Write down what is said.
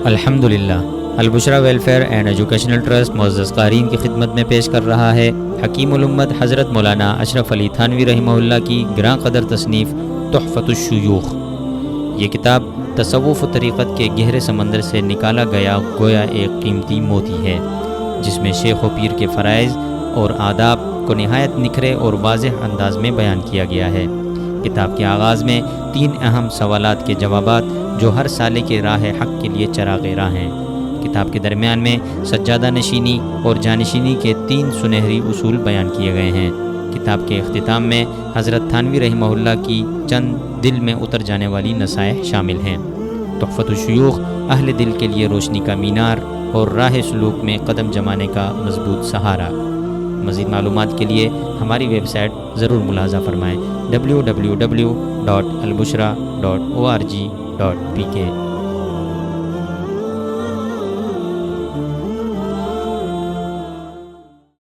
الحمدللہ، البشرا welfare and educational trust معزز قارئین کی خدمت میں پیش کر رہا ہے حکیم الامت حضرت مولانا اشرف علی تھانوی رحمہ اللہ کی گراں قدر تصنیف تحفۃ الشیوخ۔ یہ کتاب تصوف و طریقت کے گہرے سمندر سے نکالا گیا گویا ایک قیمتی موتی ہے، جس میں شیخ و پیر کے فرائض اور آداب کو نہایت نکھرے اور واضح انداز میں بیان کیا گیا ہے۔ کتاب کے آغاز میں 3 اہم سوالات کے جوابات جو ہر سالے کے راہ حق کے لیے چراغ راہ ہیں۔ کتاب کے درمیان میں سجادہ نشینی اور جانشینی کے 3 سنہری اصول بیان کیے گئے ہیں۔ کتاب کے اختتام میں حضرت تھانوی رحمہ اللہ کی چند دل میں اتر جانے والی نصائح شامل ہیں۔ تحفۃ الشیوخ اہل دل کے لیے روشنی کا مینار اور راہ سلوک میں قدم جمانے کا مضبوط سہارا۔ مزید معلومات کے لیے ہماری ویب سائٹ ضرور ملاحظہ فرمائیں www.albusra.org.pk